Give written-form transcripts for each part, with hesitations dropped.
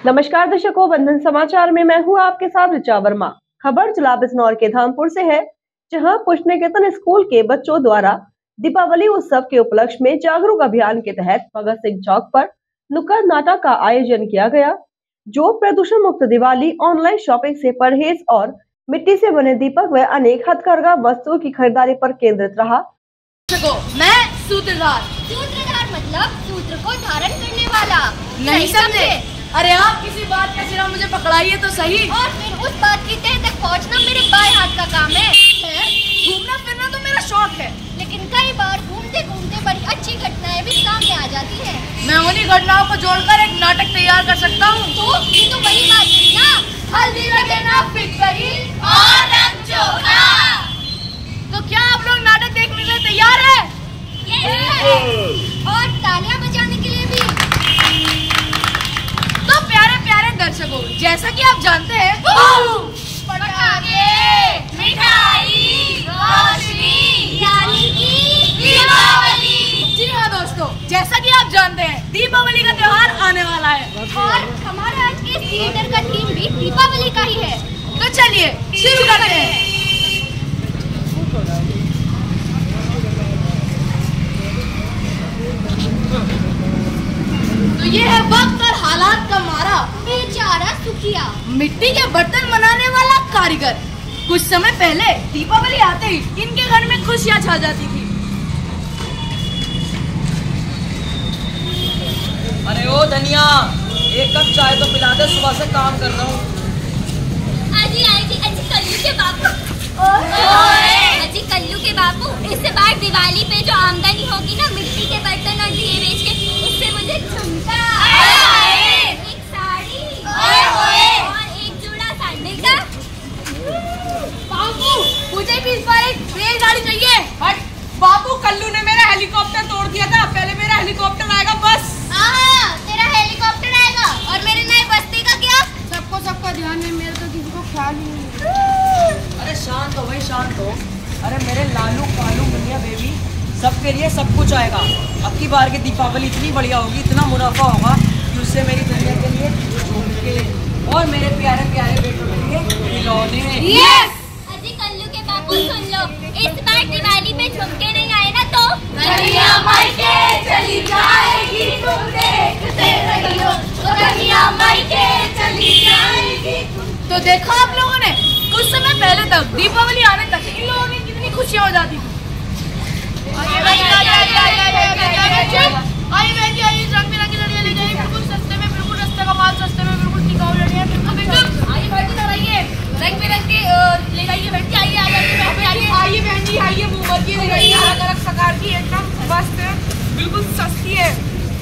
नमस्कार दर्शकों, बंधन समाचार में मैं हूं आपके साथ ऋचा वर्मा। खबर जिला बिजनौर के धामपुर से है, जहां पुष्प निकेतन स्कूल के बच्चों द्वारा दीपावली उत्सव के उपलक्ष्य में जागरूक अभियान के तहत भगत सिंह चौक पर नुक्कड़ नाटक का आयोजन किया गया, जो प्रदूषण मुक्त दिवाली, ऑनलाइन शॉपिंग से परहेज और मिट्टी से बने दीपक व अनेक हथकरघा वस्तुओं की खरीदारी पर केंद्रित रहा। मैं सूत्रधार मतलब सूत्र को धारण करने वाला। नहीं समझे? अरे आप किसी बात का सिरा मुझे पकड़ाइए तो सही। और फिर उस बात की तह तक पहुंचना मेरे बाएं हाथ का काम है। घूमना फिरना तो मेरा शौक है, लेकिन कई बार घूमते घूमते बड़ी अच्छी घटनाएं भी सामने आ जाती हैं। मैं उन्हीं घटनाओं को जोड़कर एक नाटक तैयार कर सकता हूँ। तो ये तो वही बात है ना, हल्दी लगे ना फिटकरी और रंग चोखा। तो क्या आप लोग नाटक देखने के लिए तैयार है? और तालियां बजाने के लिए भी। तो प्यारे प्यारे दर्शकों, जैसा कि आप जानते हैं, पटाखे, मिठाई, रोशनी, यानी कि दीपावली। जी हाँ दोस्तों, जैसा कि आप जानते हैं, दीपावली का त्योहार आने वाला है और हमारे आज के थिएटर का थीम भी दीपावली का ही है। तो चलिए शुरू करते हैं। तो ये है वक्त और हालात का मारा बेचारा सुखिया, मिट्टी के बर्तन बनाने वाला कारीगर। कुछ समय पहले दीपावली आते ही इनके घर में खुशियां छा जाती थी। अरे ओ धनिया, एक कप चाय तो पिला दे, सुबह से काम कर रहा हूँ। अजी कल्लू के बापू, अजी कल्लू के बापू, इससे बार दिवाली पे जो आमदनी होगी ना मिट्टी के बर्तन और दिए बेच के, उससे मुझे झुमका, एक साड़ी और एक जोड़ा सैंडल का। बापू, मुझे भी इस बार एक रेलगाड़ी चाहिए। हट बापू, कल्लू ने मेरा हेलीकॉप्टर तोड़ दिया था, पहले मेरा हेलीकॉप्टर आएगा बस। तेरा हेलीकॉप्टर आएगा और मेरे नए बस्ती का क्या? सबका ध्यान है, मेरे तो किसी को ख्याल ही नहीं। अरे शांत हो भाई, शांत हो। अरे मेरे लालू पालू मुनिया बेबी, सबके लिए सब कुछ आएगा। अब की बार की दीपावली इतनी बढ़िया होगी, इतना मुनाफा होगा कि उससे मेरी दुनिया के लिए झुमके और मेरे प्यारे प्यारे बेटों के लिए खिलौने। अजी कल्लू के बापू सुन लो, इस बार दिवाली पे झुमके नहीं आए ना तो कन्हैया मायके चली जाएगी, तुम देखते रहियो, कन्हैया मायके चली जाएगी। तो देखा आप लोगों ने, कुछ समय पहले तक, दीपावली आने तक इन लोगों की कितनी खुशियां हो जाती थी। आइए बहन जी, आइए, रंग बिरंगी लड़ियां ले जाइए, बिल्कुल सस्ते में, बिल्कुल सस्ते का माल, सस्ते में बिल्कुल टिकाऊ लड़ियां। आइए बहन जी, आइए रंग बिरंगी ले जाइए बहन जी, आइए बहन जी, आइए मोमबत्ती ले जाइए, अलग अलग प्रकार की, एकदम मस्त है, बिल्कुल सस्ती है।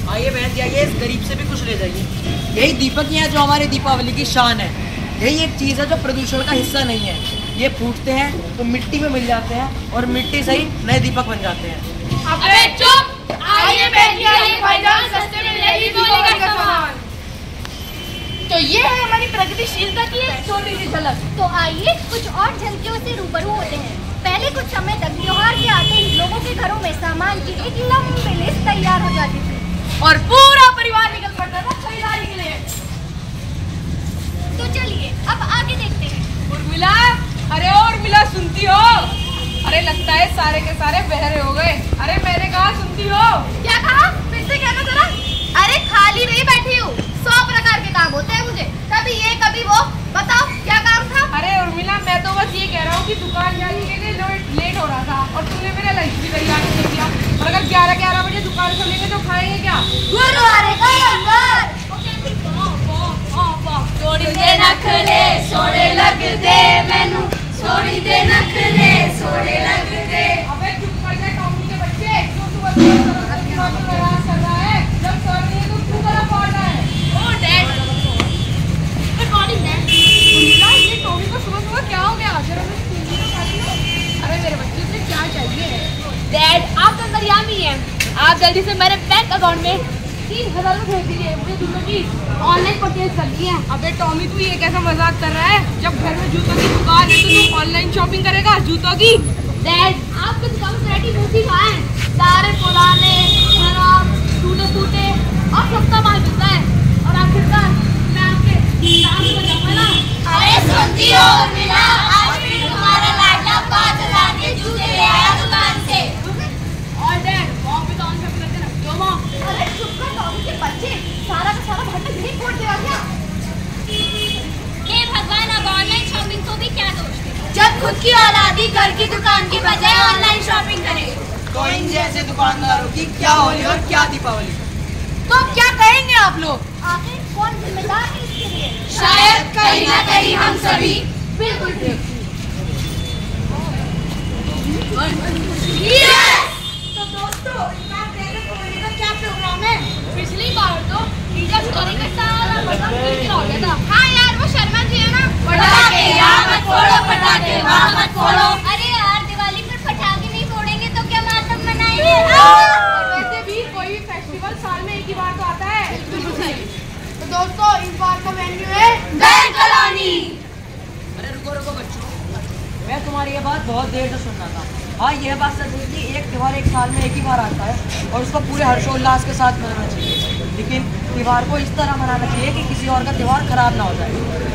आइए बहन जी, आइए, इस गरीब से भी कुछ ले जाइए। यही दीपक ही है जो हमारे दीपावली की शान है। यही एक चीज़ है जो प्रदूषण का हिस्सा नहीं है। ये फूटते हैं तो मिट्टी में मिल जाते हैं और मिट्टी से ही नए दीपक बन जाते हैं। अबे चुप! आइए बहन जी, आइए भाईजान, सस्ते में ले लीजिए दीपावली का सामान। तो ये है हमारी प्रगतिशीलता की एक छोटी सी झलक। तो आइए कुछ और झलकियों से रूबरू होते हैं। पहले कुछ समय तक त्योहार के आते ही लोगों के घरों में सामान की एक लंबी लिस्ट तैयार हो जाती थी और पूरा परिवार निकल पड़ता था खरीदारी के लिए। तो चलिए अब आगे देखते हैं। उर्मिला, अरे उर्मिला, सुनती हो? अरे लगता है सारे के सारे बहरे हो गए। अरे मैंने कहा सुनती हो? क्या कहा? फिर से कहना जरा। अरे खाली नहीं बैठी हूँ, 100 प्रकार के काम होते हैं मुझे, कभी ये कभी वो। बताओ क्या काम था? अरे उर्मिला, मैं तो बस ये कह रहा हूँ कि दुकान जाने के लिए लेट हो रहा था और तूने मेरा लंच भी तैयार नहीं किया। और अगर 11 बजे दुकान खोलेंगे तो खाएंगे क्या? गुरुवारे का लंगर। छोड़ी दे नखरे सोने लग दे मैनू, छोड़ी दे नखरे सोने लग दे। अबे चुप कर जा टॉमी के बच्चे, क्यों तू नाराज कर रहा है? जब सर नहीं है तो तू गला फाड़ रहा है। Oh dad, good morning dad. Urmila, ये टॉमी को सुबह क्या हो गया? जरा मुझे सुनने को खाती हो? अरे मेरे बच्चे से क्या चाहिए? डैड, आप तो अंतर्यामी हैं, आप जल्दी से मेरे बैंक अकाउंट में 3000 भेज दीजिए, मुझे जूतों की ऑनलाइन परचेज करनी है। अबे टॉमी, तू ये कैसा मजाक कर रहा है? जब घर में जूतों की दुकान है तो तू ऑनलाइन शॉपिंग करेगा जूतों की? डैड, आपके दुकान में वैरायटी बहुत ही कहाँ है? सारे पुराने, खराब, टूटे फूटे और सस्ता माल मिलता है। और आखिरकार मैं खुद की औलादी घर की दुकान की बजाय ऑनलाइन शॉपिंग करे। तो इन जैसे दुकानदारों की क्या होली और क्या दीपावली। तो क्या कहेंगे आप लोग? आखिर कौन जिम्मेदार है इसके लिए? शायद कहीं ना कहीं हम सभी। बिल्कुल ठीक। तो दोस्तों, इस बार क्रिकेट होली का क्या प्रोग्राम है? पिछली बार तो टीचर स्टोरी का सारा मतलब टीचर हो गया था। हाँ यार, वो शर्मा जी है ना, पटाखे यहाँ मत फोड़ो, पटाखे वहाँ मत फोड़ो। अरे यार, दिवाली पर पटाखे नहीं फोड़ेंगे तो क्या मातम मनाएंगे? वैसे भी कोई भी फेस्टिवल साल में एक ही बार तो आता है। बिल्कुल सही। तो दोस्तों, इस बार का वेन्यू है बैंक कॉलोनी। अरे रुको बच्चों, मैं तुम्हारी ये बात बहुत देर से सुन रहा था। हाँ, यह बात सच है कि एक त्यौहार एक साल में एक ही बार आता है और उसको पूरे हर्षोल्लास के साथ मनाना चाहिए, लेकिन त्यौहार को इस तरह मनाना चाहिए कि किसी और का त्यौहार खराब ना हो जाए।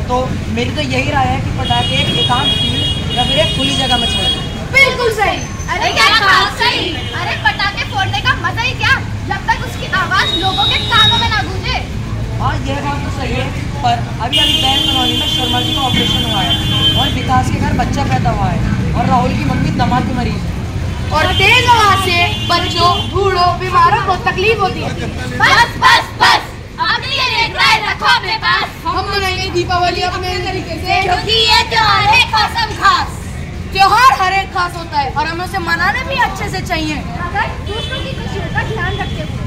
तो मेरी तो यही राय है कि पटाखे एक एकांत फील्ड या फिर एक खुली जगह में छोड़ें। बिल्कुल सही। अरे क्या बात सही। अरे पटाखे फोड़ने का मजा ही क्या, जब तक उसकी आवाज लोगों के कानों में ना गूंजे। हाँ, यह बात तो सही है, पर अभी बैंक कॉलोनी में शर्मा जी का ऑपरेशन हुआ है और विकास के घर बच्चा पैदा हुआ है और राहुल की मम्मी दमा की मरीज है और तेज हवा से बच्चों, बूढ़ों, बीमारों को तकलीफ होती है। बस अपनी ये राय रखो अपने पास। हम मनाएंगे दीपावली अपने तरीके से, क्योंकि ये त्योहार है कसम खास। त्योहार हर एक खास होता है और हमें उसे मनाना भी अच्छे से चाहिए, अगर दूसरों की खुशियों का ध्यान रखते हुए।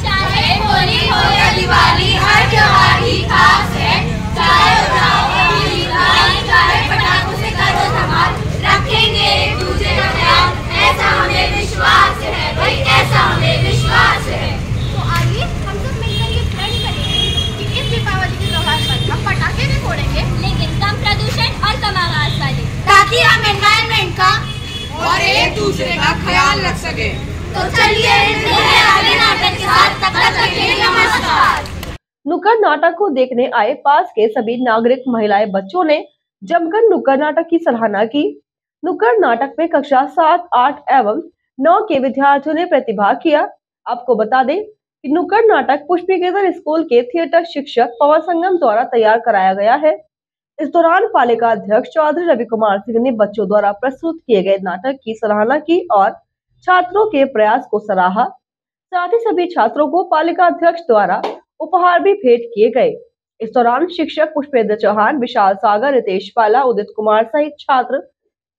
चाहे होली हो या दिवाली, हर त्योहार ही खास है। चाहे चाहे पटाखों से करो धमाल, रखेंगे एक दूसरे का ख्याल, ऐसा हमें विश्वास है भाई, ऐसा हमें विश्वास है। तो आइए हम सब मिलकर ये प्रण करें कि इस दीपावली के त्योहार पर हम पटाखे भी फोड़ेंगे, लेकिन कम प्रदूषण और कम आवाज वाले, ताकि हम एनवायरनमेंट का और एक दूसरे का ख्याल रख सके। तो चलिए आगे नाटक के साथ, तब तक के लिए नमस्कार। नुक्कड़ नाटक को देखने आए पास के सभी नागरिक, महिलाएं, बच्चों ने जमकर नुक्कड़ नाटक की सराहना की। नुक्कड़ नाटक में कक्षा 7, 8 एवं 9 के विद्यार्थियों ने प्रतिभाग किया। आपको बता दें कि नुक्कड़ नाटक पुष्पीकेतन स्कूल के थिएटर शिक्षक पवन संगम द्वारा तैयार कराया गया है। इस दौरान पालिका अध्यक्ष चौधरी रवि कुमार सिंह ने बच्चों द्वारा प्रस्तुत किए गए नाटक की सराहना की और छात्रों के प्रयास को सराहा। साथ ही सभी छात्रों को पालिका अध्यक्ष द्वारा उपहार भी भेंट किए गए। इस दौरान शिक्षक पुष्पेंद्र चौहान, विशाल सागर, रितेश पाला, उदित कुमार सहित छात्र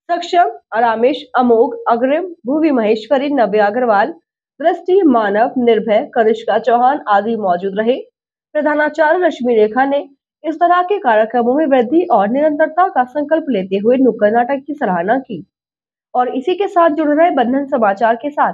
सक्षम, रामेश, अमोघ, अग्रिम, भूवि महेश्वरी, नव्य अग्रवाल, दृष्टि, मानव, निर्भय, कनिष्का चौहान आदि मौजूद रहे। प्रधानाचार्य रश्मि रेखा ने इस तरह के कार्यक्रमों में वृद्धि और निरंतरता का संकल्प लेते हुए नुक्कड़ नाटक की सराहना की। और इसी के साथ जुड़ रहे बंधन समाचार के साथ।